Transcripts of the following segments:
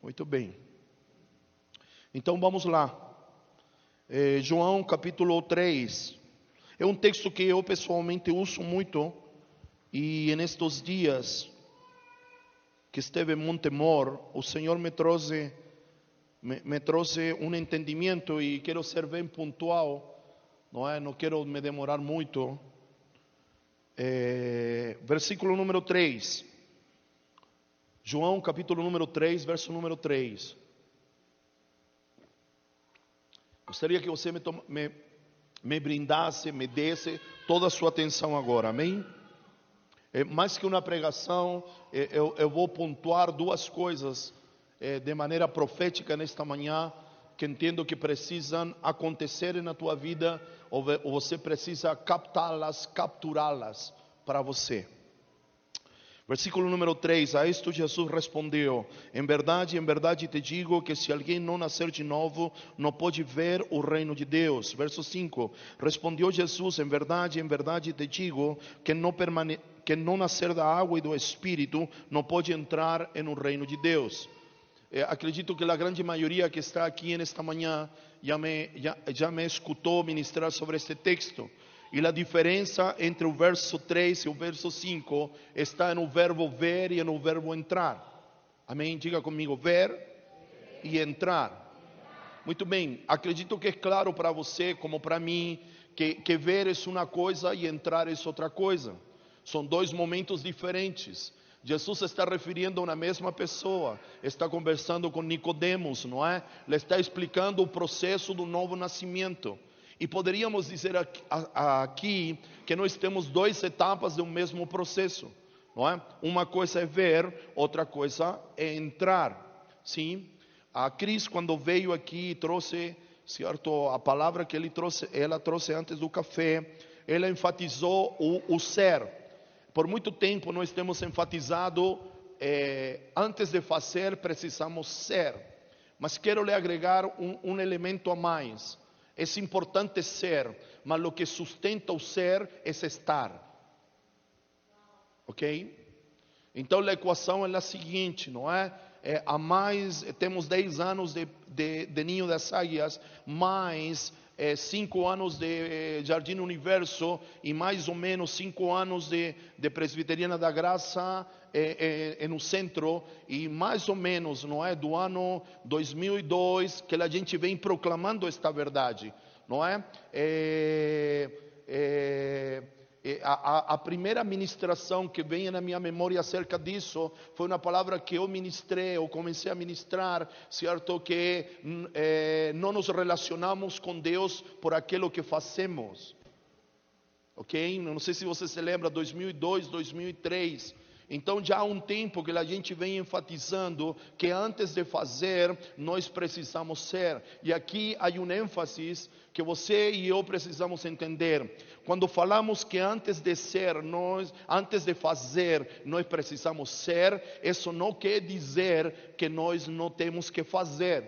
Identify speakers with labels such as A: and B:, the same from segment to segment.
A: Muito bem. Então vamos lá. João capítulo 3. É um texto que eu pessoalmente uso muito. E nestes dias que esteve em Montemor, o Senhor me trouxe um entendimento e quero ser bem pontual. Não quero me demorar muito. Versículo número 3. João capítulo número 3, verso número 3. Gostaria que você me brindasse, me desse toda a sua atenção agora, amém? Mais que uma pregação, eu vou pontuar duas coisas de maneira profética nesta manhã, que entendo que precisam acontecer na tua vida, ou você precisa captá-las, capturá-las para você. Versículo número 3, a isto Jesus respondeu: em verdade te digo que se alguém não nascer de novo, não pode ver o reino de Deus. Verso 5, respondeu Jesus: em verdade te digo que não nascer da água e do Espírito, não pode entrar no reino de Deus. Acredito que a grande maioria que está aqui nesta manhã já me escutou ministrar sobre este texto. E a diferença entre o verso 3 e o verso 5 está no verbo ver e no verbo entrar. Amém? Diga comigo: ver e entrar. Muito bem, acredito que é claro para você, como para mim, que ver é uma coisa e entrar é outra coisa. São dois momentos diferentes. Jesus está referindo a uma mesma pessoa, está conversando com Nicodemos, não é? Ele está explicando o processo do novo nascimento. E poderíamos dizer aqui que nós temos duas etapas de um mesmo processo, não é? Uma coisa é ver, outra coisa é entrar. Sim? A Cris, quando veio aqui, trouxe, certo, a palavra que ela trouxe antes do café. Ela enfatizou o ser. Por muito tempo nós temos enfatizado, antes de fazer precisamos ser. Mas quero lhe agregar um elemento a mais. É importante ser, mas o que sustenta o ser é estar. Ok? Então a equação é a seguinte, não é? Temos 10 anos de Ninho das Águias, mais 5 anos de Jardim Universo e mais ou menos 5 anos de Presbiteriana da Graça no centro, e mais ou menos, não é, do ano 2002 que a gente vem proclamando esta verdade, não é? A primeira ministração que vem na minha memória acerca disso foi uma palavra que eu ministrei, eu comecei a ministrar, certo? Que não nos relacionamos com Deus por aquilo que fazemos, ok? Não sei se você se lembra, 2002, 2003. Então já há um tempo que a gente vem enfatizando que antes de fazer, nós precisamos ser. E aqui há um ênfase que você e eu precisamos entender. Quando falamos que antes de fazer, nós precisamos ser, isso não quer dizer que nós não temos que fazer.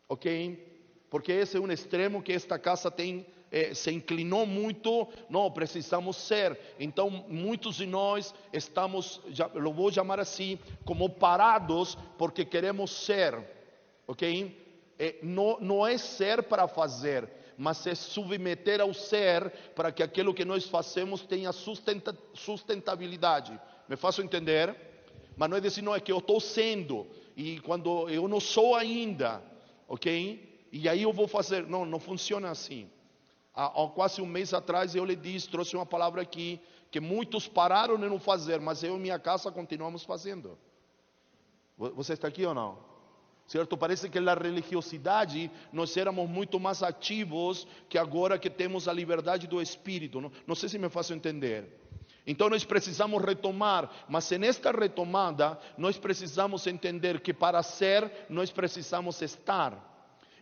A: Ok? Porque esse é um extremo que esta casa se inclinou muito. Não, precisamos ser. Então muitos de nós estamos, eu vou chamar assim, como parados porque queremos ser. Ok? Não é ser para fazer, mas é submeter ao ser para que aquilo que nós fazemos tenha sustentabilidade. Me faço entender? Mas não é dizer, não, é que eu estou sendo e quando eu não sou ainda, ok? E aí eu vou fazer. Não funciona assim. Há quase um mês atrás eu lhe disse, trouxe uma palavra aqui, que muitos pararam de não fazer, mas eu e minha casa continuamos fazendo. Você está aqui ou não? Certo? Parece que na religiosidade nós éramos muito mais ativos que agora que temos a liberdade do Espírito. Não sei se me faço entender. Então nós precisamos retomar, mas nesta retomada nós precisamos entender que para ser nós precisamos estar.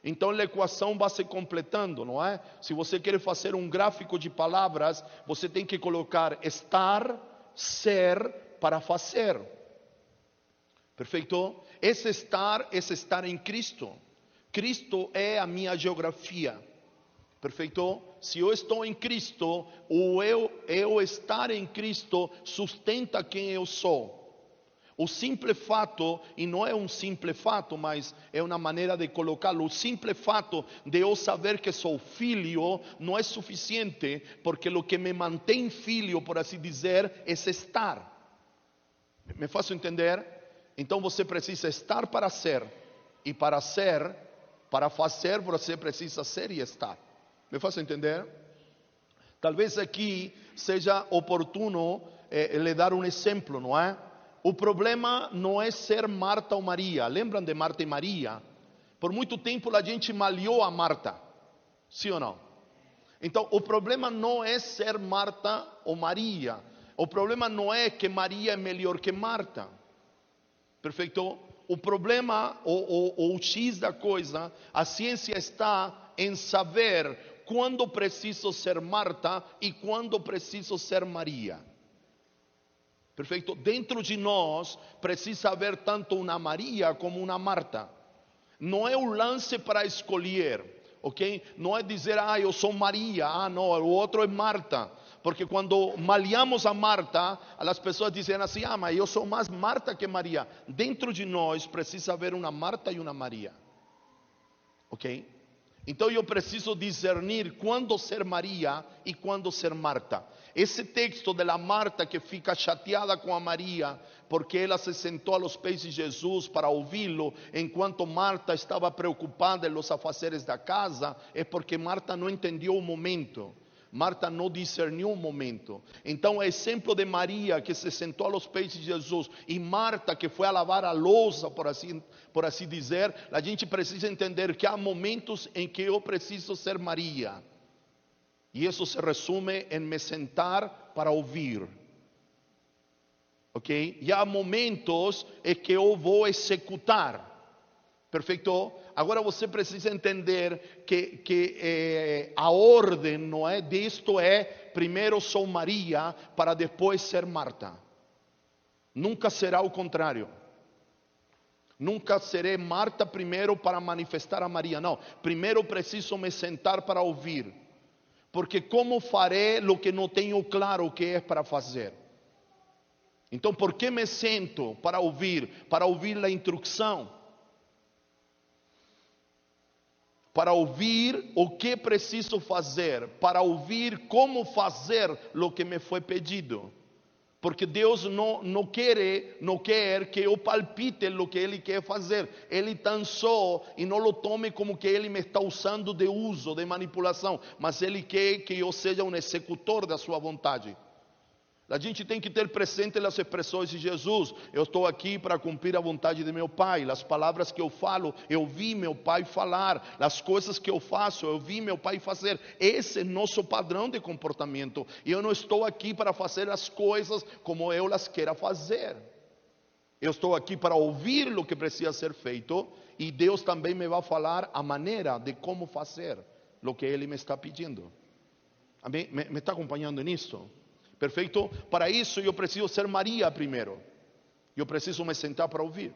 A: Então a equação vai se completando, não é? Se você quer fazer um gráfico de palavras, você tem que colocar estar, ser para fazer. Perfeito? Esse estar em Cristo. Cristo é a minha geografia. Perfeito? Se eu estou em Cristo, eu estar em Cristo sustenta quem eu sou. O simples fato, e não é um simples fato, mas é uma maneira de colocá-lo, o simples fato de eu saber que sou filho não é suficiente, porque o que me mantém filho, por assim dizer, é estar. Me faço entender? Então você precisa estar para ser, e para ser, para fazer, você precisa ser e estar. Me faço entender? Talvez aqui seja oportuno lhe dar um exemplo, não é? O problema não é ser Marta ou Maria. Lembram de Marta e Maria? Por muito tempo a gente malhou a Marta. Sim ou não? Então o problema não é ser Marta ou Maria. O problema não é que Maria é melhor que Marta. Perfeito? O problema, ou o X da coisa, a ciência está em saber quando preciso ser Marta e quando preciso ser Maria. Perfeito? Dentro de nós precisa haver tanto uma Maria como uma Marta. Não é o lance para escolher, ok? Não é dizer, eu sou Maria, não, o outro é Marta. Porque quando malhamos a Marta, as pessoas dizem assim, mas eu sou mais Marta que Maria. Dentro de nós precisa haver uma Marta e uma Maria, ok? Então eu preciso discernir quando ser Maria e quando ser Marta. Esse texto da Marta que fica chateada com a Maria, porque ela se sentou aos pés de Jesus para ouvi-lo, enquanto Marta estava preocupada em los afazeres da casa, é porque Marta não entendeu o momento. Marta não discerniu o momento. Então, o exemplo de Maria que se sentou aos pés de Jesus e Marta que foi a lavar a louça, por assim dizer, a gente precisa entender que há momentos em que eu preciso ser Maria. E isso se resume em me sentar para ouvir. Ok? E há momentos em que eu vou executar. Perfeito? Agora você precisa entender que a ordem não é disto, primeiro sou Maria para depois ser Marta. Nunca será o contrário. Nunca serei Marta primeiro para manifestar a Maria. Não, primeiro preciso me sentar para ouvir. Porque como farei o que não tenho claro o que é para fazer? Então por que me sento para ouvir? Para ouvir a instrução. Para ouvir o que preciso fazer, para ouvir como fazer o que me foi pedido. Porque Deus não quer que eu palpite o que Ele quer fazer. Ele tão só, e não o tome como que Ele me está usando de uso, de manipulação, mas Ele quer que eu seja um executor da sua vontade. A gente tem que ter presente as expressões de Jesus. Eu estou aqui para cumprir a vontade de meu Pai. As palavras que eu falo, eu vi meu Pai falar. As coisas que eu faço, eu vi meu Pai fazer. Esse é nosso padrão de comportamento. E eu não estou aqui para fazer as coisas como eu as quero fazer. Eu estou aqui para ouvir o que precisa ser feito. E Deus também me vai falar a maneira de como fazer o que Ele me está pedindo. Amém? Me está acompanhando nisso? Perfeito? Para isso eu preciso ser Maria primeiro. Eu preciso me sentar para ouvir.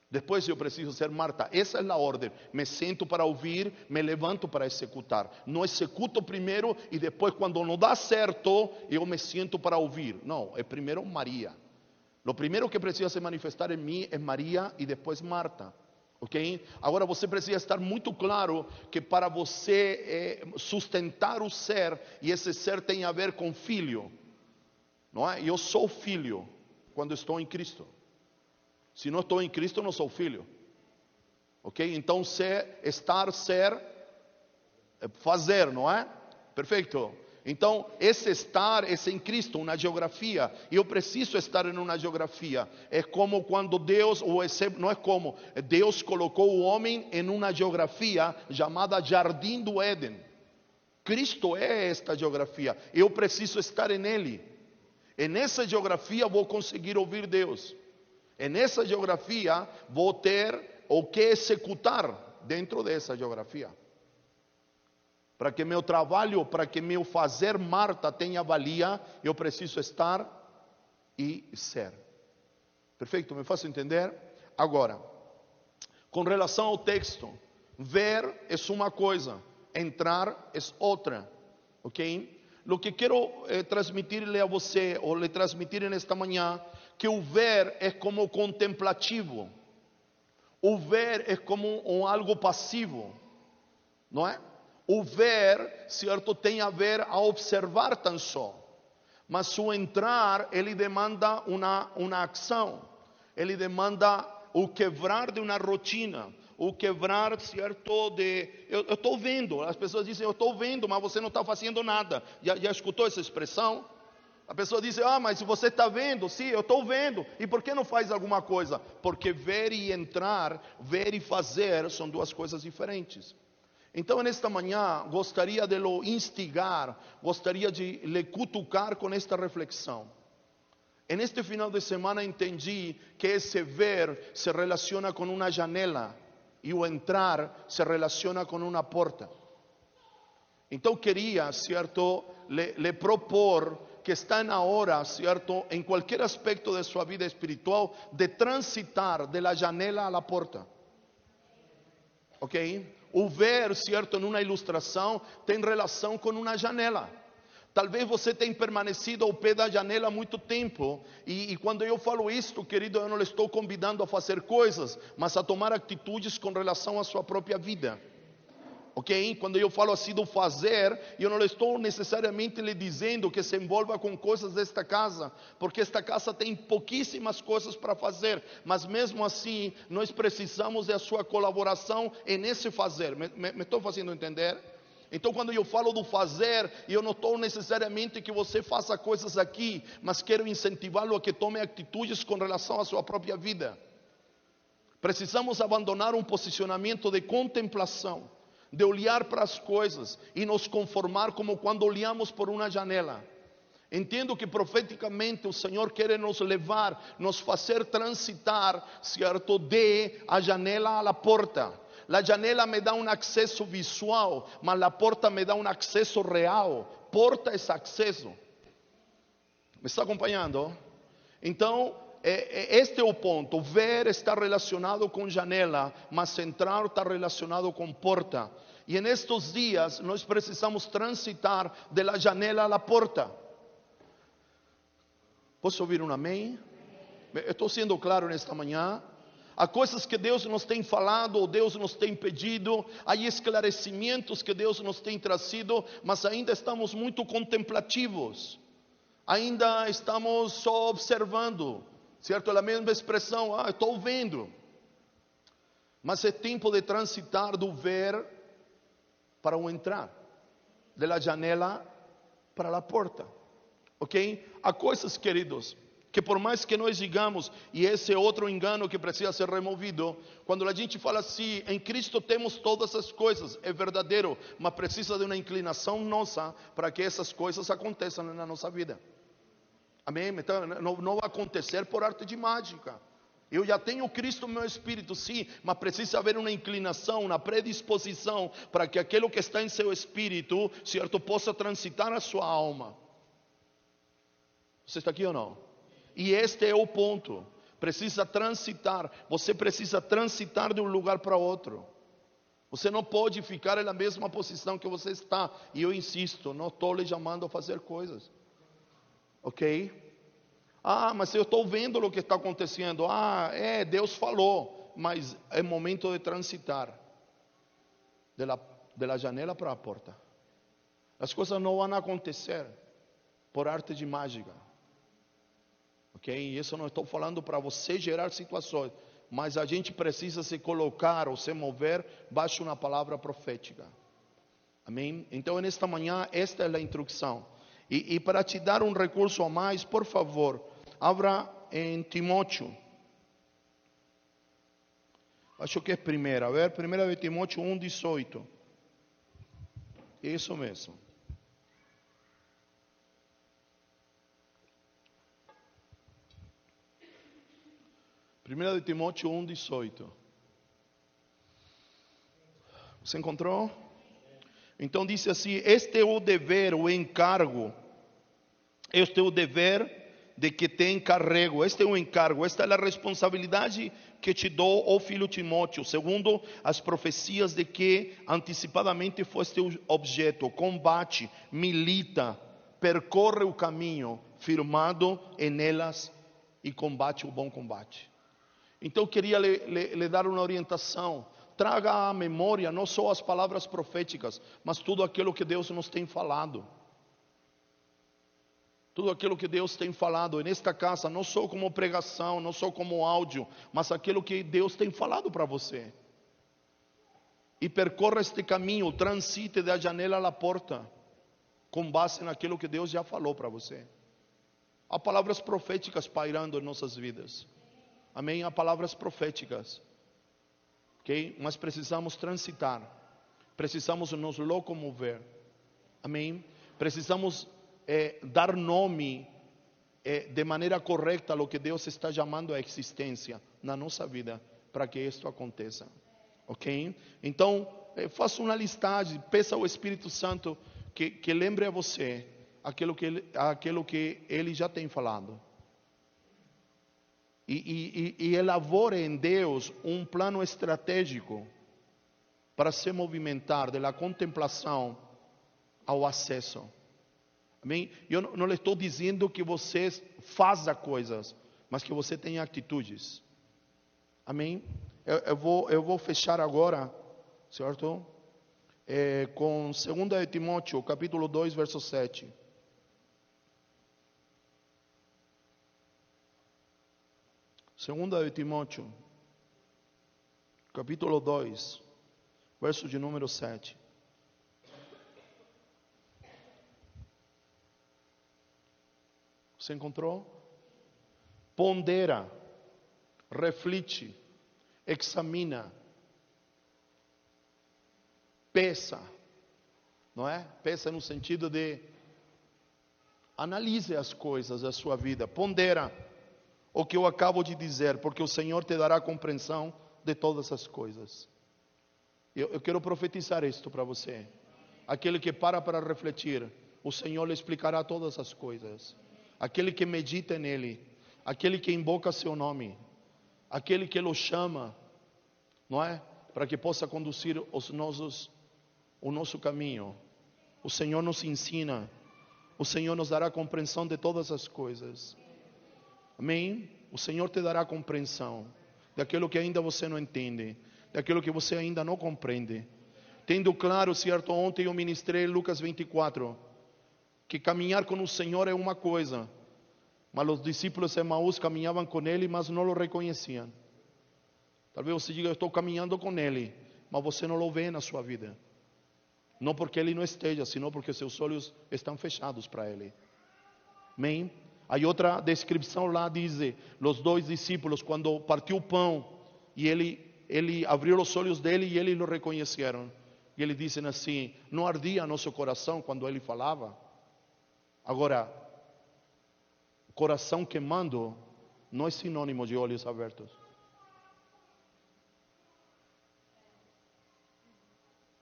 A: Depois eu preciso ser Marta. Essa é a ordem. Me sento para ouvir, me levanto para executar. Não executo primeiro e depois quando não dá certo, eu me sento para ouvir. Não, é primeiro Maria. O primeiro que precisa se manifestar em mim é Maria e depois Marta. Ok? Agora você precisa estar muito claro que para você sustentar o ser, e esse ser tem a ver com filho, não é? Eu sou filho quando estou em Cristo. Se não estou em Cristo, não sou filho. Ok? Então estar, ser, fazer, não é? Perfeito? Então, esse estar é em Cristo, uma geografia. E eu preciso estar em uma geografia. É como quando Deus, não é como, Deus colocou o homem em uma geografia chamada Jardim do Éden. Cristo é esta geografia. Eu preciso estar nele. E nessa geografia vou conseguir ouvir Deus. E nessa geografia vou ter o que executar dentro dessa geografia. Para que meu trabalho, para que meu fazer Marta tenha valia, eu preciso estar e ser. Perfeito? Me faço entender? Agora, com relação ao texto, ver é uma coisa, entrar é outra. Ok? O que quero transmitir-lhe a você, ou lhe transmitir nesta manhã, que o ver é como contemplativo. O ver é como algo passivo, não é? O ver, certo, tem a ver a observar tão só. Mas o entrar, ele demanda uma ação. Ele demanda o quebrar de uma rotina. O quebrar, certo, eu estou vendo. As pessoas dizem, eu estou vendo, mas você não está fazendo nada. Já escutou essa expressão? A pessoa diz, mas se você está vendo, sim, eu estou vendo. E por que não faz alguma coisa? Porque ver e entrar, ver e fazer, são duas coisas diferentes. Então, nesta manhã, gostaria de lo instigar, gostaria de lhe cutucar com esta reflexão. Neste final de semana entendi que esse ver se relaciona com uma janela e o entrar se relaciona com uma porta. Então queria, certo, lhe propor que está na hora, certo, em qualquer aspecto de sua vida espiritual, de transitar de la janela a la porta. Ok? O ver, certo, numa ilustração, tem relação com uma janela. Talvez você tenha permanecido ao pé da janela há muito tempo. E quando eu falo isto, querido, eu não lhe estou convidando a fazer coisas, mas a tomar atitudes com relação à sua própria vida. Ok? Quando eu falo assim do fazer, eu não estou necessariamente lhe dizendo que se envolva com coisas desta casa, porque esta casa tem pouquíssimas coisas para fazer, mas mesmo assim, nós precisamos da sua colaboração nesse fazer. Me estou fazendo entender? Então, quando eu falo do fazer, eu não estou necessariamente que você faça coisas aqui, mas quero incentivá-lo a que tome atitudes com relação à sua própria vida. Precisamos abandonar um posicionamento de contemplação, de olhar para as coisas e nos conformar como quando olhamos por uma janela. Entendo que profeticamente o Senhor quer nos levar, nos fazer transitar, certo, de a janela à porta. A janela me dá um acesso visual, mas a porta me dá um acesso real. Porta é acesso. Me está acompanhando? Então, este é o ponto. Ver está relacionado com janela, mas entrar está relacionado com porta. E nestes dias nós precisamos transitar de la janela à porta. Posso ouvir um amém? Estou sendo claro nesta manhã. Há coisas que Deus nos tem falado, ou Deus nos tem pedido, há esclarecimentos que Deus nos tem trazido, mas ainda estamos muito contemplativos. Ainda estamos só observando, certo? É a mesma expressão, estou vendo. Mas é tempo de transitar do ver para o entrar, de la janela para a porta. Ok? Há coisas, queridos, que por mais que nós digamos, e esse é outro engano que precisa ser removido, quando a gente fala assim, em Cristo temos todas as coisas, é verdadeiro, mas precisa de uma inclinação nossa para que essas coisas aconteçam na nossa vida. Amém? Então, não vai acontecer por arte de mágica. Eu já tenho Cristo no meu espírito, sim, mas precisa haver uma inclinação, uma predisposição para que aquilo que está em seu espírito, certo, possa transitar a sua alma. Você está aqui ou não? E este é o ponto. Precisa transitar. Você precisa transitar de um lugar para outro. Você não pode ficar na mesma posição que você está. E eu insisto, não estou lhe chamando a fazer coisas. Ok? Mas eu estou vendo o que está acontecendo. Deus falou. Mas é momento de transitar. De la janela para a porta. As coisas não vão acontecer por arte de mágica. Ok? Isso não estou falando para você gerar situações. Mas a gente precisa se colocar ou se mover baixo uma palavra profética. Amém? Então, nesta manhã, esta é a instrução. E para te dar um recurso a mais, por favor, abra em Timóteo. Acho que é primeira. A ver, 1 de Timóteo 1:18. Isso mesmo. 1 de Timóteo 1:18. Você encontrou? Então diz assim: este é o dever, o encargo. Este é o dever de que te encarrego. Este é o encargo, esta é a responsabilidade que te dou, ó filho Timóteo, segundo as profecias de que antecipadamente foste objeto. Combate, milita, percorre o caminho, firmado em elas e combate o bom combate. Então eu queria lhe dar uma orientação. Traga à memória não só as palavras proféticas, mas tudo aquilo que Deus nos tem falado. Tudo aquilo que Deus tem falado nesta casa, não só como pregação, não só como áudio, mas aquilo que Deus tem falado para você. E percorra este caminho, transite da janela à porta, com base naquilo que Deus já falou para você. Há palavras proféticas pairando em nossas vidas. Amém? Há palavras proféticas. Ok? Mas precisamos transitar. Precisamos nos locomover. Amém? Precisamos dar nome de maneira correta ao que Deus está chamando à existência na nossa vida, para que isto aconteça. Ok? Então, faça uma listagem, peça ao Espírito Santo que lembre a você aquilo que Ele já tem falado. E elabore em Deus um plano estratégico para se movimentar da contemplação ao acesso. Amém? Eu não lhe estou dizendo que você faça coisas, mas que você tenha atitudes. Amém? Eu vou fechar agora, certo? Com 2 de Timóteo, capítulo 2, verso 7. Segunda de Timóteo, capítulo 2, verso de número 7. Você encontrou? Pondera, reflete, examina, pesa, não é? Pesa no sentido de analise as coisas da sua vida, pondera o que eu acabo de dizer, porque o Senhor te dará compreensão de todas as coisas. Eu quero profetizar isto para você. Aquele que para refletir, o Senhor lhe explicará todas as coisas. Aquele que medita nele, aquele que invoca seu nome, aquele que o chama, não é? Para que possa conduzir o nosso caminho. O Senhor nos ensina, o Senhor nos dará compreensão de todas as coisas. Amém? O Senhor te dará compreensão daquilo que ainda você não entende, daquilo que você ainda não compreende. Tendo claro, certo, ontem eu ministrei Lucas 24, que caminhar com o Senhor é uma coisa, mas os discípulos de Emaús caminhavam com Ele, mas não o reconheciam. Talvez você diga, eu estou caminhando com Ele, mas você não o vê na sua vida. Não porque Ele não esteja, senão porque seus olhos estão fechados para Ele. Amém? Aí outra descrição lá diz, os dois discípulos, quando partiu o pão, e ele abriu os olhos dele e eles o reconheceram. E eles dizem assim, não ardia nosso coração quando ele falava? Agora, coração queimando não é sinônimo de olhos abertos.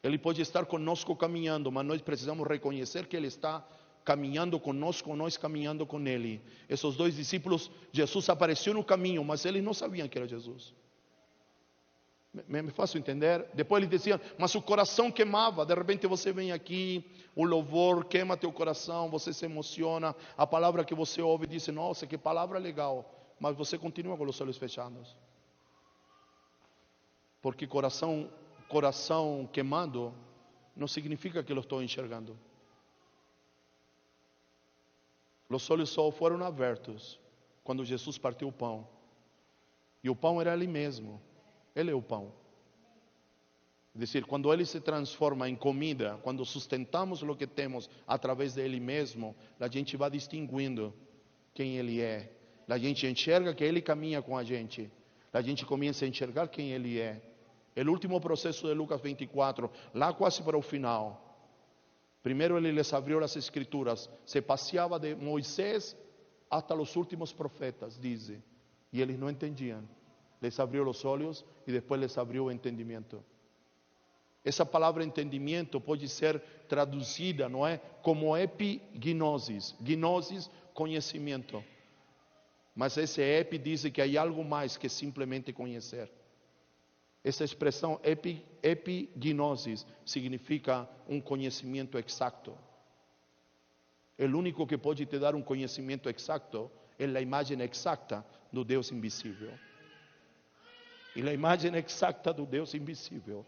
A: Ele pode estar conosco caminhando, mas nós precisamos reconhecer que Ele está caminhando conosco, nós caminhando com Ele. Esses dois discípulos, Jesus apareceu no caminho, mas eles não sabiam que era Jesus. Me faço entender? Depois eles diziam, mas o coração queimava. De repente você vem aqui, o louvor queima teu coração, você se emociona, a palavra que você ouve diz, nossa, que palavra legal, mas você continua com os olhos fechados. Porque coração queimado não significa que eu estou enxergando. Os olhos só foram abertos quando Jesus partiu o pão. E o pão era Ele mesmo. Ele é o pão. É dizer, quando Ele se transforma em comida, quando sustentamos o que temos através de Ele mesmo, a gente vai distinguindo quem Ele é. A gente enxerga que Ele caminha com a gente. A gente começa a enxergar quem Ele é. O último processo de Lucas 24, lá quase para o final. Primeiro Ele les abriu as escrituras. Se passeava de Moisés até os últimos profetas, diz. E eles não entendiam. Les abriu os olhos e depois les abriu o entendimento. Essa palavra entendimento pode ser traduzida, não é? Como epignosis. Gnosis, conhecimento. Mas esse epi diz que há algo mais que simplesmente conhecer. Essa expressão epignosis significa um conhecimento exato. O único que pode te dar um conhecimento exato é a imagem exata do Deus invisível. E a imagem exata do Deus invisível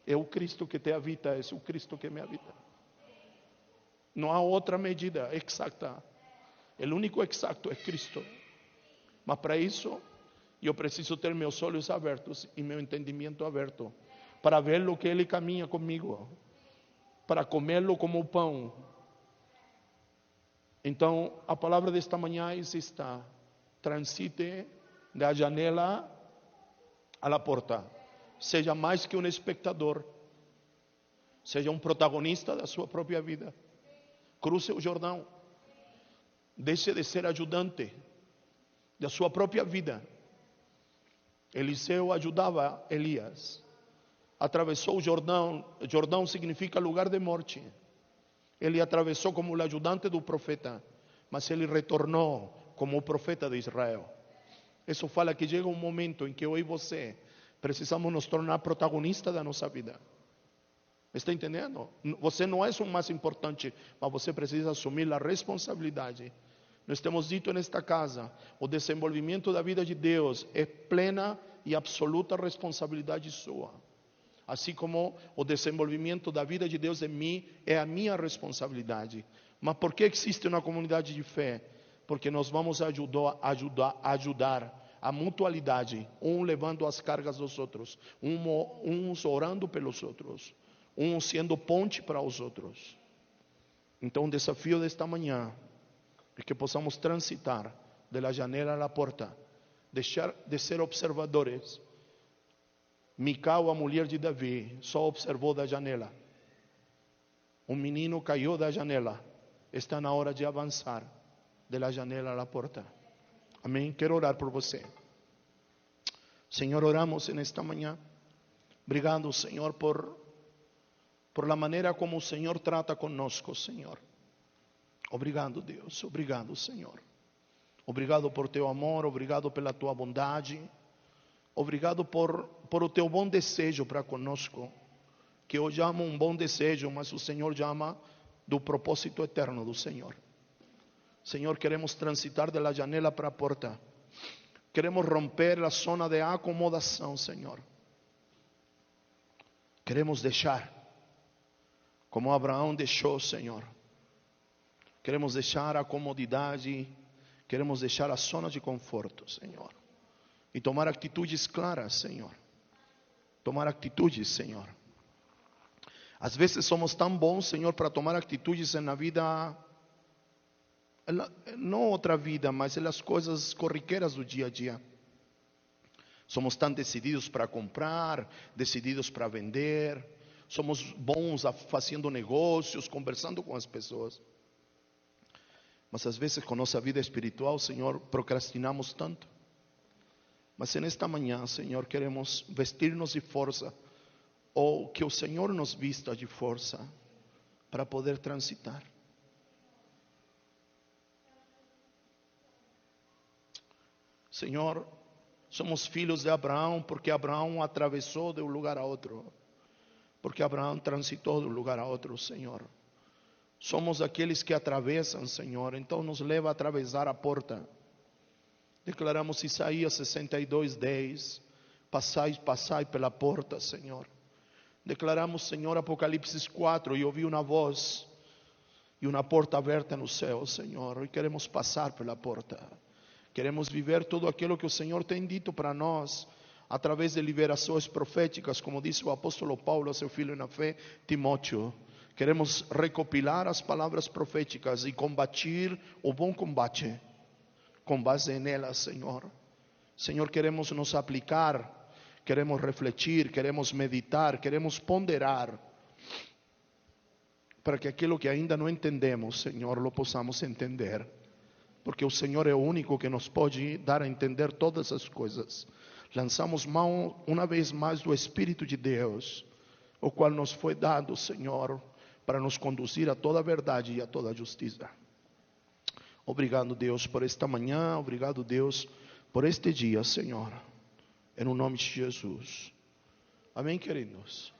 A: é o Cristo que te habita, é o Cristo que me habita. Não há outra medida exata. O único exato é Cristo. Mas para isso, eu preciso ter meus olhos abertos e meu entendimento aberto, para ver o que Ele caminha comigo, para comê-lo como pão. Então, a palavra desta manhã está: transite da janela à la porta. Seja mais que um espectador, seja um protagonista da sua própria vida. Cruze o Jordão. Deixe de ser ajudante da sua própria vida. Eliseu ajudava Elias. Atravessou o Jordão. Jordão significa lugar de morte. Ele atravessou como o ajudante do profeta, mas ele retornou como o profeta de Israel. Isso fala que chega um momento em que eu e você precisamos nos tornar protagonistas da nossa vida. Está entendendo? Você não é o mais importante, mas você precisa assumir a responsabilidade. Nós temos dito nesta casa: o desenvolvimento da vida de Deus é plena e absoluta responsabilidade sua. Assim como o desenvolvimento da vida de Deus em mim é a minha responsabilidade. Mas por que existe uma comunidade de fé? Porque nós vamos ajudar a mutualidade, um levando as cargas dos outros, uns orando pelos outros, uns sendo ponte para os outros. Então o desafio desta manhã é que possamos transitar da janela à porta, deixar de ser observadores. Mical, a mulher de Davi, só observou da janela. Um menino caiu da janela. Está na hora de avançar da janela à porta. Amém? Quero orar por você. Senhor, oramos nesta manhã. Obrigado, Senhor, por a maneira como o Senhor trata conosco, Senhor. Obrigado, Deus. Obrigado, Senhor. Obrigado por teu amor. Obrigado pela tua bondade. Obrigado por o teu bom desejo para conosco, que eu chamo um bom desejo, mas o Senhor chama do propósito eterno do Senhor. Senhor, queremos transitar da janela para a porta. Queremos romper a zona de acomodação, Senhor. Queremos deixar, como Abraão deixou, Senhor. Queremos deixar a comodidade, queremos deixar a zona de conforto, Senhor. E tomar atitudes claras, Senhor. Tomar atitudes, Senhor. Às vezes somos tão bons, Senhor, para tomar atitudes na vida, não outra vida, mas nas coisas corriqueiras do dia a dia. Somos tão decididos para comprar, decididos para vender. Somos bons fazendo negócios, conversando com as pessoas. Mas às vezes com nossa vida espiritual, Senhor, procrastinamos tanto. Mas nesta manhã, Senhor, queremos vestir-nos de força, ou que o Senhor nos vista de força, para poder transitar. Senhor, somos filhos de Abraão, porque Abraão atravessou de um lugar a outro, porque Abraão transitou de um lugar a outro, Senhor. Somos aqueles que atravessam, Senhor, então nos leva a atravessar a porta. Declaramos Isaías 62:10, passai pela porta, Senhor. Declaramos, Senhor, Apocalipse 4, e ouvi uma voz e uma porta aberta no céu, Senhor, e queremos passar pela porta. Queremos viver tudo aquilo que o Senhor tem dito para nós, através de liberações proféticas, como disse o apóstolo Paulo a seu filho na fé, Timóteo. Queremos recopilar as palavras proféticas e combater o bom combate, com base nelas, Senhor. Senhor, queremos nos aplicar, queremos refletir, queremos meditar, queremos ponderar, para que aquilo que ainda não entendemos, Senhor, lo possamos entender, porque o Senhor é o único que nos pode dar a entender todas as coisas. Lançamos mão uma vez mais do Espírito de Deus, o qual nos foi dado, Senhor, para nos conduzir a toda a verdade e a toda a justiça. Obrigado, Deus, por esta manhã. Obrigado, Deus, por este dia, Senhor. Em nome de Jesus. Amém, queridos?